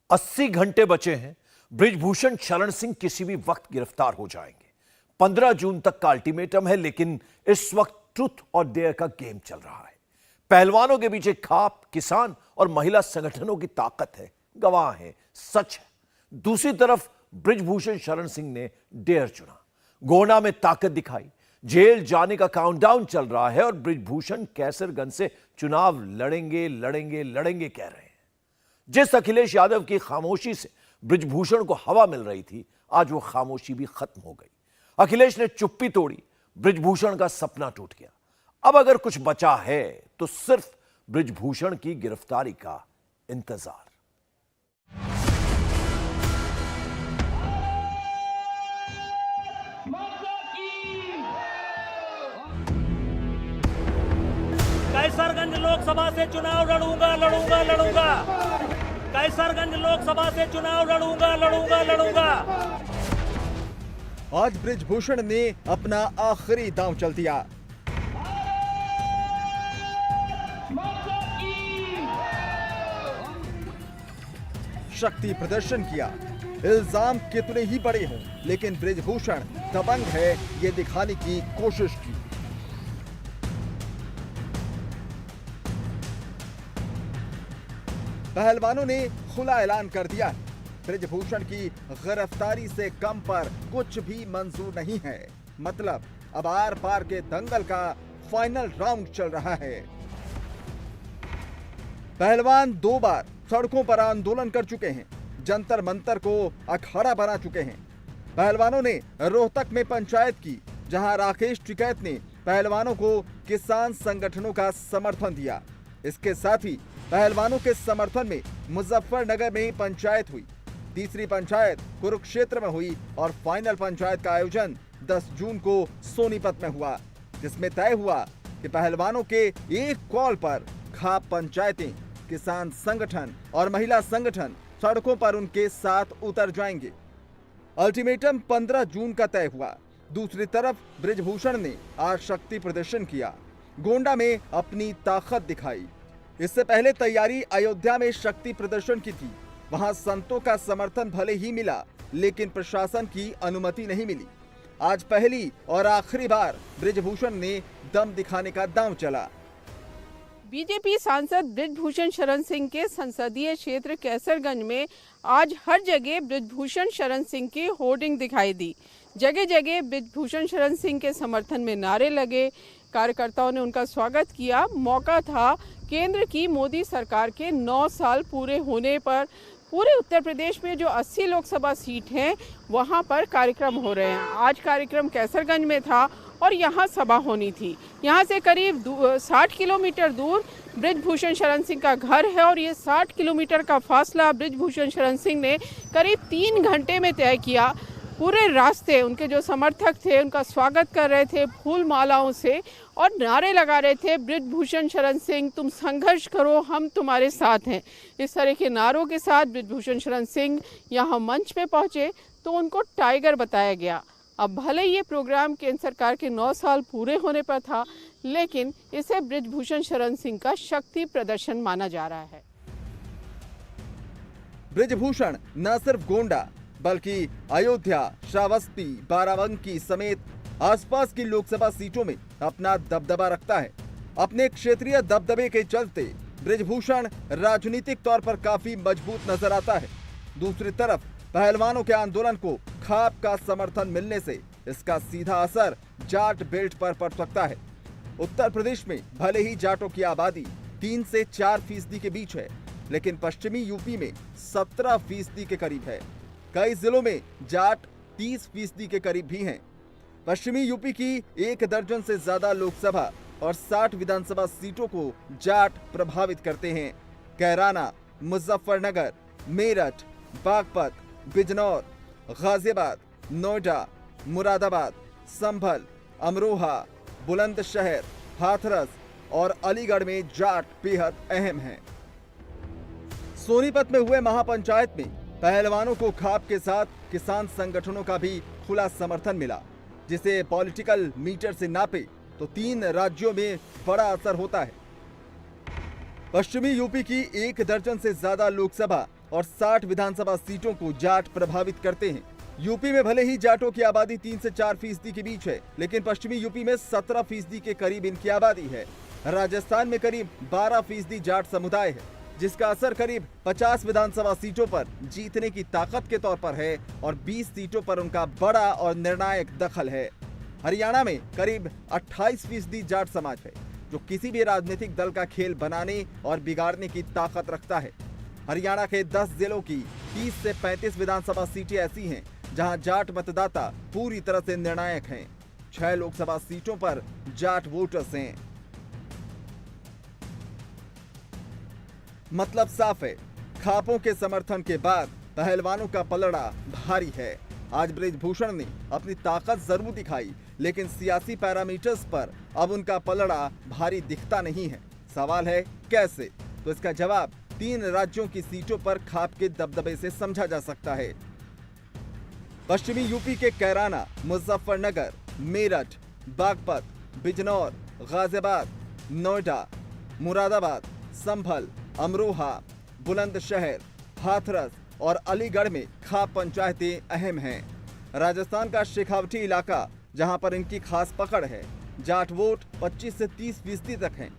80 घंटे बचे हैं। बृजभूषण शरण सिंह किसी भी वक्त गिरफ्तार हो जाएंगे। 15 जून तक का अल्टीमेटम है, लेकिन इस वक्त ट्रुथ और डेयर का गेम चल रहा है। पहलवानों के पीछे खाप, किसान और महिला संगठनों की ताकत है, गवाह है, सच है। दूसरी तरफ बृजभूषण शरण सिंह ने डेयर चुना, गोंडा में ताकत दिखाई, जेल जाने का काउंटडाउन चल रहा है और बृजभूषण कैसरगंज से चुनाव लड़ेंगे लड़ेंगे लड़ेंगे कह रहे हैं। जिस अखिलेश यादव की खामोशी से बृजभूषण को हवा मिल रही थी, आज वो खामोशी भी खत्म हो गई। अखिलेश ने चुप्पी तोड़ी, बृजभूषण का सपना टूट गया। अब अगर कुछ बचा है तो सिर्फ बृजभूषण की गिरफ्तारी का इंतजार। कैसरगंज लोकसभा से चुनाव लड़ूंगा लड़ूंगा लड़ूंगा। कैसरगंज लोकसभा से चुनाव लड़ूंगा लड़ूंगा लड़ूंगा। आज बृजभूषण ने अपना आखिरी दांव चल दिया। शक्ति प्रदर्शन किया। इल्जाम कितने ही बड़े हों, लेकिन बृजभूषण दबंग है, ये दिखाने की कोशिश की। पहलवानों ने खुला ऐलान कर दिया, बृजभूषण की गिरफ्तारी से कम पर कुछ भी मंजूर नहीं है। मतलब अब आर पार के दंगल का फाइनल राउंड चल रहा है। पहलवान 2 बार सड़कों पर आंदोलन कर चुके हैं, जंतर मंतर को अखाड़ा बना चुके हैं। पहलवानों ने रोहतक में पंचायत की, जहां राकेश टिकैत ने पहलवानों को किसान संगठनों का समर्थन दिया। इसके साथ ही पहलवानों के समर्थन में मुजफ्फरनगर में पंचायत हुई। तीसरी पंचायत कुरुक्षेत्र में हुई और फाइनल पंचायत का आयोजन 10 जून को सोनीपत में हुआ, जिसमें तय हुआ कि पहलवानों के एक कॉल पर खाप पंचायतें, किसान संगठन और महिला संगठन सड़कों पर उनके साथ उतर जाएंगे। अल्टीमेटम 15 जून का तय हुआ। दूसरी तरफ बृजभूषण ने आज शक्ति प्रदर्शन किया, गोंडा में अपनी ताकत दिखाई। इससे पहले तैयारी अयोध्या में शक्ति प्रदर्शन की थी। वहां संतों का समर्थन भले ही मिला, लेकिन प्रशासन की अनुमति नहीं मिली। आज पहली और आखिरी बार बृजभूषण ने दम दिखाने का दांव चला। बीजेपी सांसद बृजभूषण शरण सिंह के संसदीय क्षेत्र कैसरगंज में आज हर जगह बृजभूषण शरण सिंह की होर्डिंग दिखाई दी। जगह जगह बृजभूषण शरण सिंह के समर्थन में नारे लगे, कार्यकर्ताओं ने उनका स्वागत किया। मौका था केंद्र की मोदी सरकार के 9 साल पूरे होने पर। पूरे उत्तर प्रदेश में जो 80 लोकसभा सीट हैं, वहां पर कार्यक्रम हो रहे हैं। आज कार्यक्रम कैसरगंज में था और यहाँ सभा होनी थी। यहाँ से करीब 60 किलोमीटर दूर बृजभूषण शरण सिंह का घर है और ये 60 किलोमीटर का फासला बृजभूषण शरण सिंह ने करीब 3 घंटे में तय किया। पूरे रास्ते उनके जो समर्थक थे उनका स्वागत कर रहे थे फूल मालाओं से और नारे लगा रहे थे, बृजभूषण शरण सिंह तुम संघर्ष करो, हम तुम्हारे साथ हैं। इस तरह के नारों के साथ बृजभूषण शरण सिंह यहाँ मंच पे पहुँचे तो उनको टाइगर बताया गया। अब भले ये प्रोग्राम केंद्र सरकार के 9 साल पूरे होने पर था, लेकिन इसे बृजभूषण शरण सिंह का शक्ति प्रदर्शन माना जा रहा है। बृजभूषण न सिर्फ गोंडा बल्कि अयोध्या, श्रावस्ती, बाराबंकी समेत आसपास की लोकसभा सीटों में अपना दबदबा रखता है। अपने क्षेत्रीय दबदबे के चलते बृजभूषण राजनीतिक तौर पर काफी मजबूत नजर आता है। दूसरी तरफ पहलवानों के आंदोलन को खाप का समर्थन मिलने से इसका सीधा असर जाट बेल्ट पर पड़ सकता है। उत्तर प्रदेश में भले ही जाटों की आबादी 3 से 4% के बीच है, लेकिन पश्चिमी यूपी में 17% के करीब है। कई जिलों में जाट 30% के करीब भी हैं। पश्चिमी यूपी की 1 दर्जन से ज्यादा लोकसभा और 60 विधानसभा सीटों को जाट प्रभावित करते हैं। कैराना, मुजफ्फरनगर, मेरठ, बागपत, बिजनौर, गाजियाबाद, नोएडा, मुरादाबाद, संभल, अमरोहा, बुलंदशहर, हाथरस और अलीगढ़ में जाट बेहद अहम हैं। सोनीपत में हुए महापंचायत में पहलवानों को खाप के साथ किसान संगठनों का भी खुला समर्थन मिला, जिसे पॉलिटिकल मीटर से नापे तो 3 राज्यों में बड़ा असर होता है। पश्चिमी यूपी की 1 दर्जन से ज्यादा लोकसभा और 60 विधानसभा सीटों को जाट प्रभावित करते हैं। यूपी में भले ही जाटों की आबादी 3 से 4% के बीच है, लेकिन पश्चिमी यूपी में 17% के करीब इनकी आबादी है। राजस्थान में करीब 12% जाट समुदाय है, जिसका असर करीब 50 विधानसभा सीटों पर जीतने की ताकत के तौर पर है और 20 सीटों पर उनका बड़ा और निर्णायक दखल है। हरियाणा में करीब 28% जाट समाज है, जो किसी भी राजनीतिक दल का खेल बनाने और बिगाड़ने की ताकत रखता है। हरियाणा के 10 जिलों की 30 से 35 विधानसभा सीटें ऐसी हैं जहां जाट मतदाता पूरी तरह से निर्णायक हैं। 6 लोकसभा सीटों पर जाट वोटर्स हैं। मतलब साफ है, खापों के समर्थन के बाद पहलवानों का पलड़ा भारी है। आज बृजभूषण ने अपनी ताकत जरूर दिखाई, लेकिन सियासी पैरामीटर्स पर अब उनका पलड़ा भारी दिखता नहीं है। सवाल है कैसे? तो इसका जवाब 3 राज्यों की सीटों पर खाप के दबदबे से समझा जा सकता है। पश्चिमी यूपी के कैराना, मुजफ्फरनगर, मेरठ, बागपत, बिजनौर, गाजियाबाद, नोएडा, मुरादाबाद, संभल, अमरोहा, बुलंदशहर, हाथरस और अलीगढ़ में खाप पंचायतें अहम हैं। राजस्थान का शेखावटी इलाका, जहां पर इनकी खास पकड़ है, जाट वोट 25 से 30% तक हैं।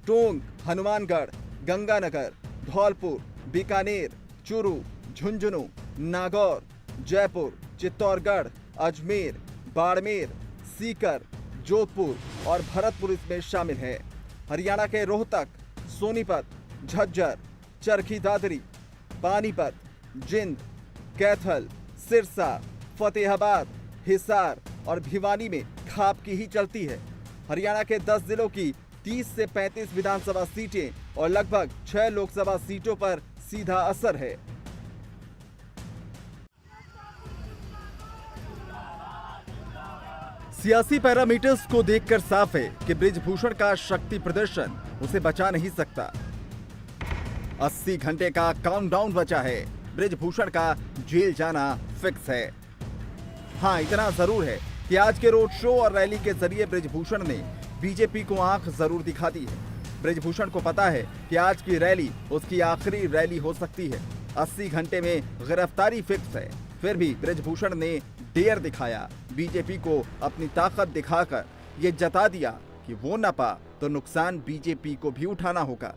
टोंक, हनुमानगढ़, गंगानगर, धौलपुर, बीकानेर, चूरू, झुंझुनू, नागौर, जयपुर, चित्तौड़गढ़, अजमेर, बाड़मेर, सीकर, जोधपुर और भरतपुर इसमें शामिल है। हरियाणा के रोहतक, सोनीपत, झज्जर, चरखी दादरी, पानीपत, जिंद, कैथल, सिरसा, फतेहाबाद, हिसार और भिवानी में खाप की ही चलती है। हरियाणा के 10 जिलों की 30 से 35 विधानसभा सीटें और लगभग 6 लोकसभा सीटों पर सीधा असर है। सियासी पैरामीटर्स को देखकर साफ है कि बृजभूषण का शक्ति प्रदर्शन उसे बचा नहीं सकता। 80 घंटे का काउंटडाउन बचा है। बृजभूषण का जेल जाना फिक्स है। हाँ, इतना जरूर है कि आज के रोड शो और रैली के जरिए बृजभूषण ने बीजेपी को आंख जरूर दिखा दी है। बृजभूषण को पता है कि आज की रैली उसकी आखिरी रैली हो सकती है। 80 घंटे में गिरफ्तारी फिक्स है। फिर भी बृजभूषण ने डेयर दिखाया। बीजेपी को अपनी ताकत दिखाकर ये जता दिया कि वो न पा तो नुकसान बीजेपी को भी उठाना होगा।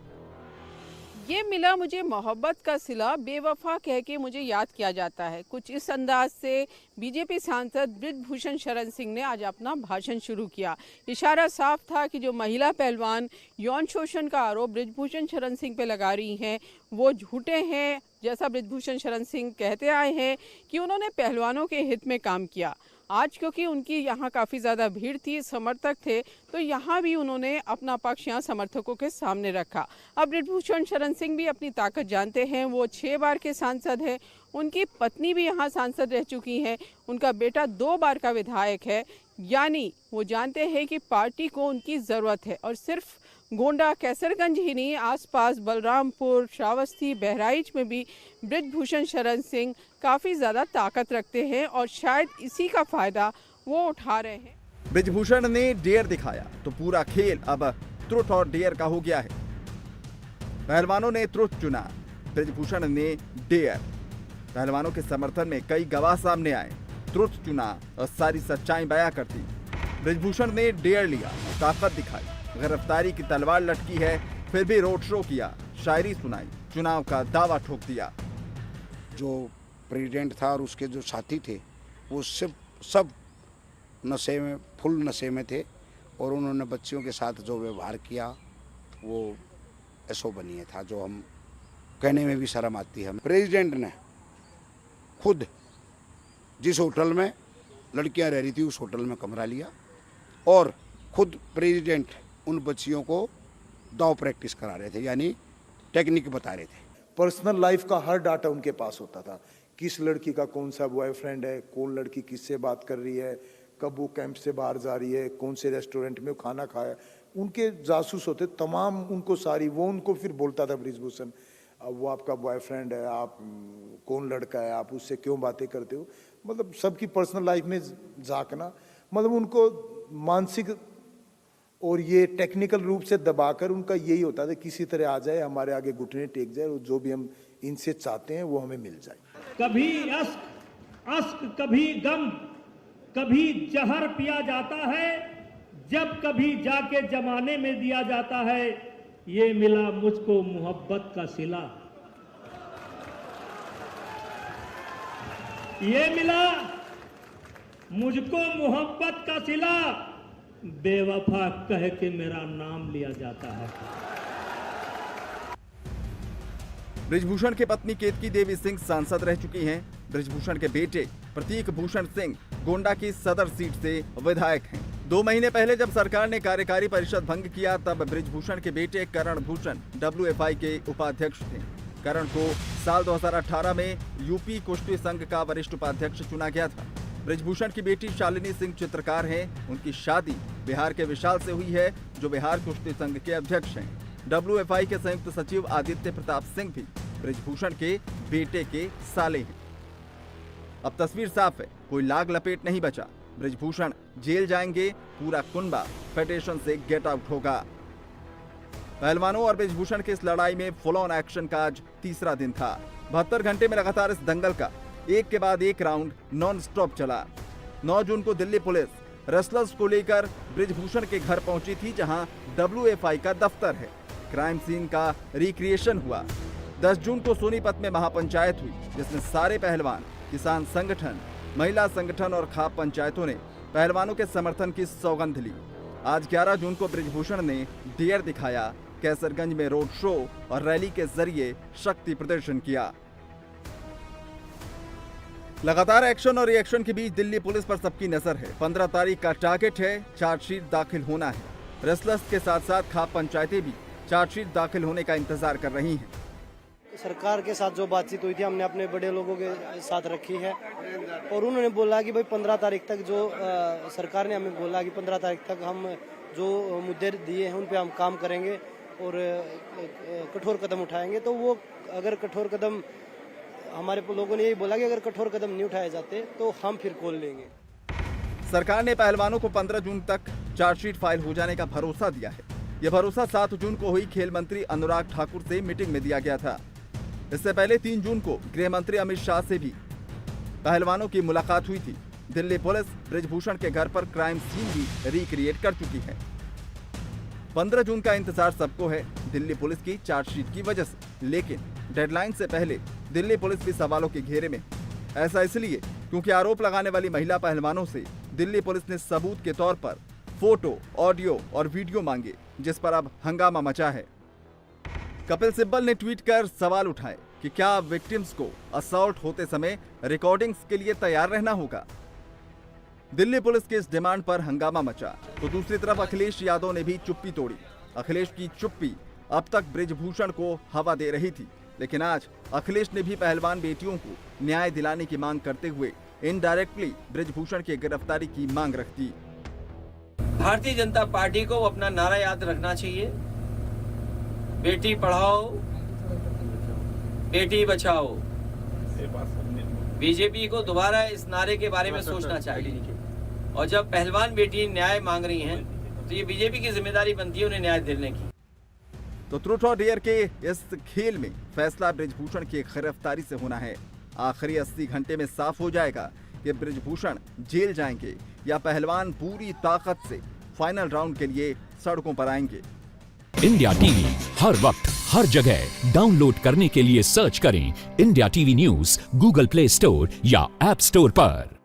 ये मिला मुझे मोहब्बत का सिला, बेवफा कह के मुझे याद किया जाता है। कुछ इस अंदाज से बीजेपी सांसद बृजभूषण शरण सिंह ने आज अपना भाषण शुरू किया। इशारा साफ था कि जो महिला पहलवान यौन शोषण का आरोप बृजभूषण शरण सिंह पे लगा रही हैं वो झूठे हैं। जैसा बृजभूषण शरण सिंह कहते आए हैं कि उन्होंने पहलवानों के हित में काम किया। आज क्योंकि उनकी यहाँ काफ़ी ज़्यादा भीड़ थी, समर्थक थे, तो यहाँ भी उन्होंने अपना पक्ष यहाँ समर्थकों के सामने रखा। अब बृजभूषण शरण सिंह भी अपनी ताकत जानते हैं। वो 6 बार के सांसद हैं। उनकी पत्नी भी यहाँ सांसद रह चुकी हैं। उनका बेटा 2 बार का विधायक है। यानी वो जानते हैं कि पार्टी को उनकी ज़रूरत है। और सिर्फ गोंडा, कैसरगंज ही नहीं, आसपास बलरामपुर, श्रावस्ती, बहराइच में भी बृजभूषण शरण सिंह काफ़ी ज़्यादा ताकत रखते हैं और शायद इसी का फ़ायदा वो उठा रहे हैं। बृजभूषण ने डेयर दिखाया तो पूरा खेल अब ट्रुथ और डेयर का हो गया है। पहलवानों ने ट्रुथ चुना, बृजभूषण ने डेयर। पहलवानों के समर्थन में कई गवाह सामने आए। ट्रुथ चुना और सारी सच्चाई बयां कर दी। बृजभूषण ने डेयर लिया, ताकत दिखाई, गिरफ्तारी की तलवार लटकी है, फिर भी रोड शो किया, शायरी सुनाई, चुनाव का दावा ठोक दिया। जो प्रेसिडेंट था और उसके जो साथी थे वो सब नशे में, फुल नशे में थे और उन्होंने बच्चियों के साथ जो व्यवहार किया वो अशोभनीय था, जो हम कहने में भी शर्म आती है। प्रेसिडेंट ने खुद जिस होटल में लड़कियां रह रही थी उस होटल में कमरा लिया और खुद प्रेसिडेंट उन बच्चियों को दाव प्रैक्टिस करा रहे थे, यानी टेक्निक बता रहे थे। पर्सनल लाइफ का हर डाटा उनके पास होता था। किस लड़की का कौन सा बॉयफ्रेंड है, कौन लड़की किससे बात कर रही है, कब वो कैंप से बाहर जा रही है, कौन से रेस्टोरेंट में खाना खाया, उनके जासूस होते तमाम। उनको सारी वो उनको फिर बोलता था बृजभूषण, अब वो आपका बॉयफ्रेंड है, आप कौन लड़का है, आप उससे क्यों बातें करते हो। मतलब सबकी पर्सनल लाइफ में झांकना, मतलब उनको मानसिक और ये टेक्निकल रूप से दबाकर उनका यही होता था किसी तरह आ जाए, हमारे आगे घुटने टेक जाए और जो भी हम इनसे चाहते हैं वो हमें मिल जाए। कभी अश्क कभी गम, कभी जहर पिया जाता है, जब कभी जाके जमाने में दिया जाता है, ये मिला मुझको मोहब्बत का सिला, ये मिला मुझको मोहब्बत का सिला, बेवफा कह के मेरा नाम लिया जाता है। ब्रिजभूषण की पत्नी केतकी देवी सिंह सांसद रह चुकी हैं। ब्रिजभूषण के बेटे प्रतीक भूषण सिंह गोंडा की सदर सीट से विधायक हैं। 2 महीने पहले जब सरकार ने कार्यकारी परिषद भंग किया तब ब्रिजभूषण के बेटे करण भूषण WFI के उपाध्यक्ष थे। करण को साल 2018 में यूपी कुश्ती संघ का वरिष्ठ उपाध्यक्ष चुना गया था। ब्रिजभूषण की बेटी शालिनी सिंह चित्रकार हैं। उनकी शादी बिहार के विशाल से हुई है, जो बिहार कुश्ती संघ के अध्यक्ष हैं। WFI के संयुक्त सचिव आदित्य प्रताप सिंह भी ब्रिजभूषण के बेटे के साले हैं। अब तस्वीर साफ है, कोई लाग लपेट नहीं बचा। ब्रिजभूषण जेल जाएंगे, पूरा कुनबा फेडरेशन से गेट आउट होगा। पहलवानों और ब्रिजभूषण की इस लड़ाई में फुल ऑन एक्शन का आज तीसरा दिन था। 72 घंटे में लगातार इस दंगल का एक के बाद एक राउंड नॉन स्टॉप चला। 9 जून को दिल्ली पुलिस रेसलर्स को लेकर ब्रिजभूषण के घर पहुंची थी, जहां WFI का दफ्तर है। क्राइम सीन का रिक्रिएशन हुआ। 10 जून को सोनीपत में महापंचायत हुई, जिसमें सारे पहलवान, किसान संगठन, महिला संगठन और खाप पंचायतों ने पहलवानों के समर्थन की सौगंध ली। आज 11 जून को ब्रिजभूषण ने डेयर दिखाया, कैसरगंज में रोड शो और रैली के जरिए शक्ति प्रदर्शन किया। लगातार एक्शन और रिएक्शन के बीच दिल्ली पुलिस पर सबकी नजर है। 15 तारीख का टारगेट है, चार्जशीट दाखिल होना है। रेसलर्स के साथ साथ खाप पंचायतें भी चार्जशीट दाखिल होने का इंतजार कर रही हैं। सरकार के साथ जो बातचीत हुई थी हमने अपने बड़े लोगों के साथ रखी है और उन्होंने बोला कि भाई 15 तारीख तक जो सरकार ने हमें बोला कि 15 तारीख तक हम जो मुद्दे दिए हैं उन पे हम काम करेंगे और कठोर कदम उठाएंगे। तो वो अगर कठोर कदम, हमारे लोगों ने यही बोला कि अगर कठोर कदम नहीं उठाए जाते तो हम फिर खोल लेंगे। सरकार ने पहलवानों को 15 जून तक चार्जशीट फाइल हो जाने का भरोसा दिया है। यह भरोसा 7 जून को हुई खेल मंत्री अनुराग ठाकुर से मीटिंग में दिया गया था। इससे पहले 3 जून को गृह मंत्री अमित शाह से भी पहलवानों की मुलाकात हुई थी। दिल्ली पुलिस ब्रिजभूषण के घर पर क्राइम सीन भी रिक्रिएट कर चुकी है। 15 जून का इंतजार सबको है दिल्ली पुलिस की चार्जशीट की वजह से, लेकिन डेडलाइन से पहले दिल्ली पुलिस भी सवालों के घेरे में। ऐसा इसलिए क्योंकि आरोप लगाने वाली महिला पहलवानों से दिल्ली पुलिस ने सबूत के तौर पर फोटो, ऑडियो और वीडियो मांगे, जिस पर अब हंगामा मचा है। कपिल सिब्बल ने ट्वीट कर सवाल उठाए कि क्या विक्टिम्स को असॉल्ट होते समय रिकॉर्डिंग्स के लिए तैयार रहना होगा। दिल्ली पुलिस की इस डिमांड पर हंगामा मचा, तो दूसरी तरफ अखिलेश यादव ने भी चुप्पी तोड़ी। अखिलेश की चुप्पी अब तक ब्रिजभूषण को हवा दे रही थी, लेकिन आज अखिलेश ने भी पहलवान बेटियों को न्याय दिलाने की मांग करते हुए इनडायरेक्टली ब्रिजभूषण की गिरफ्तारी की मांग रख दी। भारतीय जनता पार्टी को अपना नारा याद रखना चाहिए, बेटी पढ़ाओ बेटी बचाओ। बीजेपी को दोबारा इस नारे के बारे में सोचना चाहिए, और जब पहलवान बेटी न्याय मांग रही हैं तो ये बीजेपी की जिम्मेदारी बनती है उन्हें न्याय देने की। तो ट्रूथ और डेयर के इस खेल में फैसला ब्रिजभूषण की गिरफ्तारी से होना है। आखिरी 80 घंटे में साफ हो जाएगा कि ब्रिजभूषण जेल जाएंगे या पहलवान पूरी ताकत से फाइनल राउंड के लिए सड़कों पर आएंगे। इंडिया टीवी हर वक्त हर जगह डाउनलोड करने के लिए सर्च करें India TV news Google play store या ऐप स्टोर पर।